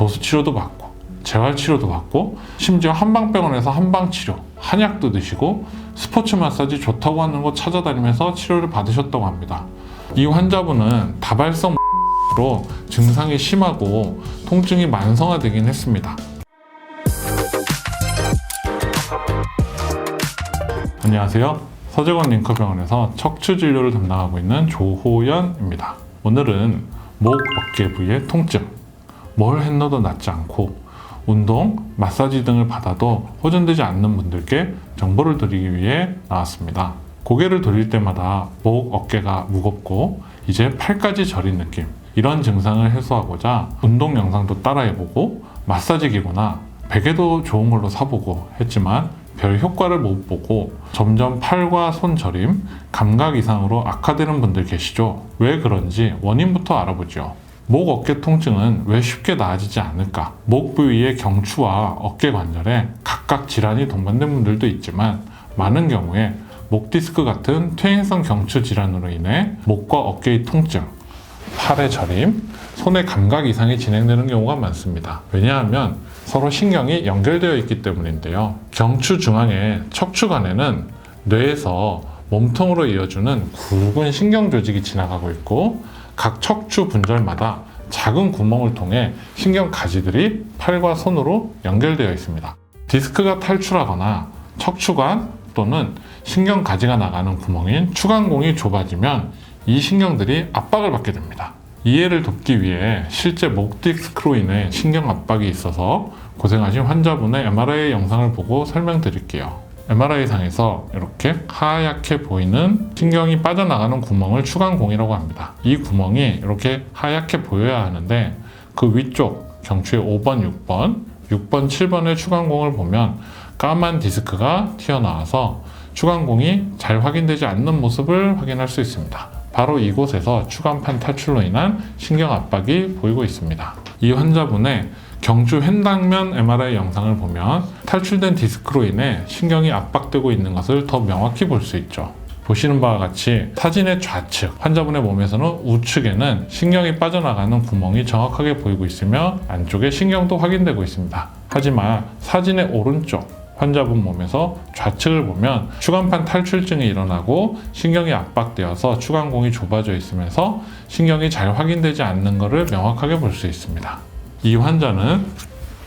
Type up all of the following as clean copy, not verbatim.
도수 치료도 받고 재활 치료도 받고 심지어 한방병원에서 한방 치료, 한약도 드시고 스포츠 마사지 좋다고 하는 곳 찾아다니면서 치료를 받으셨다고 합니다. 이 환자분은 다발성 로 증상이 심하고 통증이 만성화되긴 했습니다. 안녕하세요. 서재권 링커병원에서 척추 진료를 담당하고 있는 조호연입니다. 오늘은 목, 어깨 부위의 통증, 뭘 했노도 낫지 않고 운동, 마사지 등을 받아도 호전되지 않는 분들께 정보를 드리기 위해 나왔습니다. 고개를 돌릴 때마다 목, 어깨가 무겁고 이제 팔까지 저린 느낌, 이런 증상을 해소하고자 운동 영상도 따라해보고 마사지 기구나 베개도 좋은 걸로 사보고 했지만 별 효과를 못 보고 점점 팔과 손 저림, 감각 이상으로 악화되는 분들 계시죠? 왜 그런지 원인부터 알아보죠. 목, 어깨 통증은 왜 쉽게 나아지지 않을까? 목 부위의 경추와 어깨 관절에 각각 질환이 동반된 분들도 있지만 많은 경우에 목 디스크 같은 퇴행성 경추 질환으로 인해 목과 어깨의 통증, 팔의 저림, 손의 감각 이상이 진행되는 경우가 많습니다. 왜냐하면 서로 신경이 연결되어 있기 때문인데요. 경추 중앙의 척추관에는 뇌에서 몸통으로 이어주는 굵은 신경 조직이 지나가고 있고 각 척추 분절마다 작은 구멍을 통해 신경 가지들이 팔과 손으로 연결되어 있습니다. 디스크가 탈출하거나 척추관 또는 신경 가지가 나가는 구멍인 추간공이 좁아지면 이 신경들이 압박을 받게 됩니다. 이해를 돕기 위해 실제 목 디스크로 인해 신경 압박이 있어서 고생하신 환자분의 MRI 영상을 보고 설명드릴게요. MRI상에서 이렇게 하얗게 보이는 신경이 빠져나가는 구멍을 추간공이라고 합니다. 이 구멍이 이렇게 하얗게 보여야 하는데 그 위쪽 경추의 5번, 6번, 6번, 7번의 추간공을 보면 까만 디스크가 튀어나와서 추간공이 잘 확인되지 않는 모습을 확인할 수 있습니다. 바로 이곳에서 추간판 탈출로 인한 신경 압박이 보이고 있습니다. 이 환자분의 경추 횡단면 MRI 영상을 보면 탈출된 디스크로 인해 신경이 압박되고 있는 것을 더 명확히 볼 수 있죠. 보시는 바와 같이 사진의 좌측, 환자분의 몸에서는 우측에는 신경이 빠져나가는 구멍이 정확하게 보이고 있으며 안쪽에 신경도 확인되고 있습니다. 하지만 사진의 오른쪽, 환자분 몸에서 좌측을 보면 추간판 탈출증이 일어나고 신경이 압박되어서 추간공이 좁아져 있으면서 신경이 잘 확인되지 않는 것을 명확하게 볼 수 있습니다. 이 환자는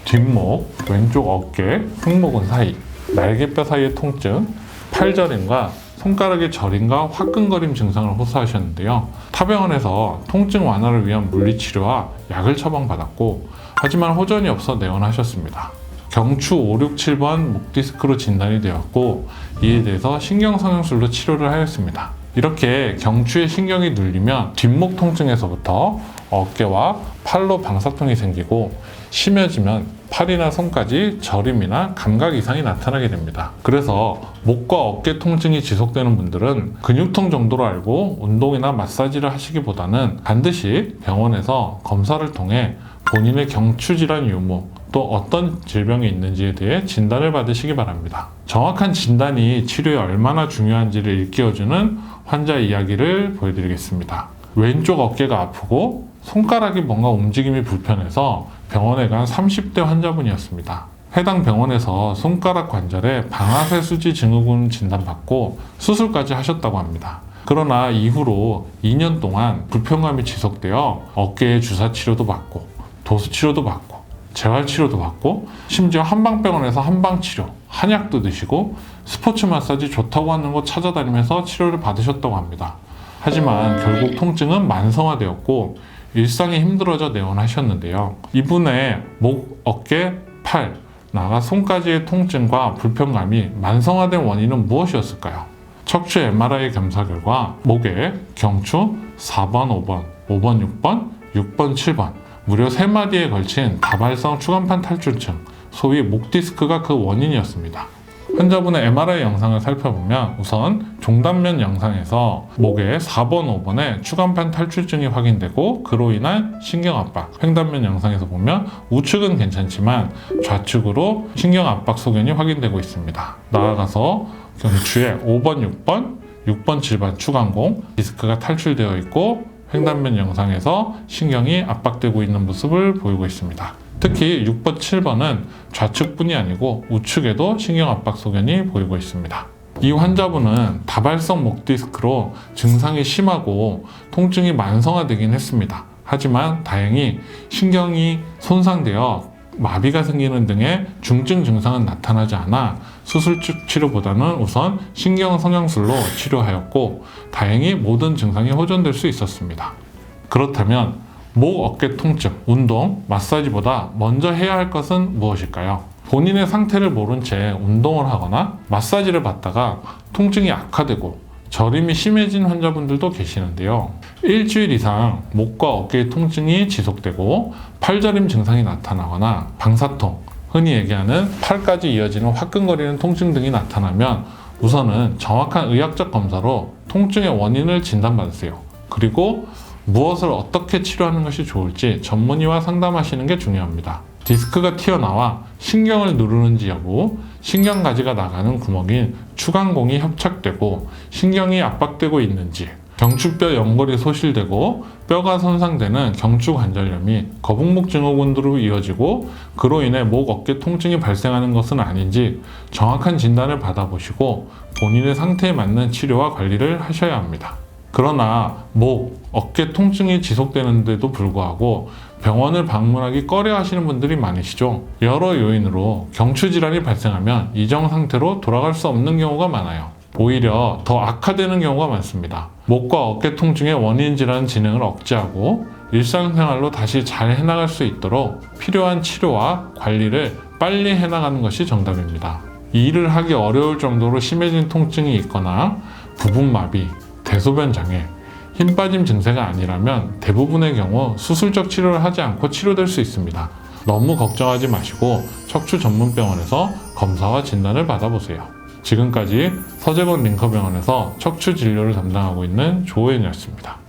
뒷목, 왼쪽 어깨, 승모근 사이, 날개뼈 사이의 통증, 팔저림과 손가락의 저림과 화끈거림 증상을 호소하셨는데요. 타병원에서 통증 완화를 위한 물리치료와 약을 처방받았고 하지만 호전이 없어 내원하셨습니다. 경추 5, 6, 7번 목 디스크로 진단이 되었고 이에 대해서 신경성형술로 치료를 하였습니다. 이렇게 경추의 신경이 눌리면 뒷목 통증에서부터 어깨와 팔로 방사통이 생기고 심해지면 팔이나 손까지 저림이나 감각 이상이 나타나게 됩니다. 그래서 목과 어깨 통증이 지속되는 분들은 근육통 정도로 알고 운동이나 마사지를 하시기보다는 반드시 병원에서 검사를 통해 본인의 경추 질환 유무 또 어떤 질병이 있는지에 대해 진단을 받으시기 바랍니다. 정확한 진단이 치료에 얼마나 중요한지를 일깨워주는 환자 이야기를 보여드리겠습니다. 왼쪽 어깨가 아프고 손가락이 뭔가 움직임이 불편해서 병원에 간 30대 환자분이었습니다. 해당 병원에서 손가락 관절에 방아쇠수지 증후군 진단받고 수술까지 하셨다고 합니다. 그러나 이후로 2년 동안 불편감이 지속되어 어깨에 주사 치료도 받고 도수 치료도 받고 재활 치료도 받고 심지어 한방병원에서 한방 치료, 한약도 드시고 스포츠 마사지 좋다고 하는 곳 찾아다니면서 치료를 받으셨다고 합니다. 하지만 결국 통증은 만성화되었고 일상이 힘들어져 내원하셨는데요. 이분의 목, 어깨, 팔, 나아가 손까지의 통증과 불편감이 만성화된 원인은 무엇이었을까요? 척추 MRI 검사 결과 목에 경추 4번, 5번, 5번, 6번, 6번, 7번 무려 3마디에 걸친 다발성 추간판 탈출증, 소위 목 디스크가 그 원인이었습니다. 환자분의 MRI 영상을 살펴보면 우선 종단면 영상에서 목에 4번, 5번에 추간판 탈출증이 확인되고 그로 인한 신경압박, 횡단면 영상에서 보면 우측은 괜찮지만 좌측으로 신경압박 소견이 확인되고 있습니다. 나아가서 경추에 5번, 6번, 6번, 7번 추간공, 디스크가 탈출되어 있고 횡단면 영상에서 신경이 압박되고 있는 모습을 보이고 있습니다. 특히 6번, 7번은 좌측뿐이 아니고 우측에도 신경압박 소견이 보이고 있습니다. 이 환자분은 다발성 목 디스크로 증상이 심하고 통증이 만성화되긴 했습니다. 하지만 다행히 신경이 손상되어 마비가 생기는 등의 중증 증상은 나타나지 않아 수술 치료보다는 우선 신경 성형술로 치료하였고 다행히 모든 증상이 호전될 수 있었습니다. 그렇다면 목, 어깨 통증, 운동, 마사지보다 먼저 해야 할 것은 무엇일까요? 본인의 상태를 모른 채 운동을 하거나 마사지를 받다가 통증이 악화되고 저림이 심해진 환자분들도 계시는데요. 일주일 이상 목과 어깨의 통증이 지속되고 팔저림 증상이 나타나거나 방사통, 흔히 얘기하는 팔까지 이어지는 화끈거리는 통증 등이 나타나면 우선은 정확한 의학적 검사로 통증의 원인을 진단받으세요. 그리고 무엇을 어떻게 치료하는 것이 좋을지 전문의와 상담하시는 게 중요합니다. 디스크가 튀어나와 신경을 누르는지 여부, 신경가지가 나가는 구멍인 추간공이 협착되고 신경이 압박되고 있는지, 경추뼈 연골이 소실되고 뼈가 손상되는 경추관절염이 거북목 증후군으로 이어지고 그로 인해 목, 어깨 통증이 발생하는 것은 아닌지 정확한 진단을 받아보시고 본인의 상태에 맞는 치료와 관리를 하셔야 합니다. 그러나 목, 어깨 통증이 지속되는데도 불구하고 병원을 방문하기 꺼려 하시는 분들이 많으시죠. 여러 요인으로 경추 질환이 발생하면 이전 상태로 돌아갈 수 없는 경우가 많아요. 오히려 더 악화되는 경우가 많습니다. 목과 어깨 통증의 원인 질환 진행을 억제하고 일상생활로 다시 잘 해나갈 수 있도록 필요한 치료와 관리를 빨리 해나가는 것이 정답입니다. 이 일을 하기 어려울 정도로 심해진 통증이 있거나 부분마비, 대소변 장애, 힘 빠짐 증세가 아니라면 대부분의 경우 수술적 치료를 하지 않고 치료될 수 있습니다. 너무 걱정하지 마시고 척추 전문병원에서 검사와 진단을 받아보세요. 지금까지 서재건 링커병원에서 척추 진료를 담당하고 있는 조호연이었습니다.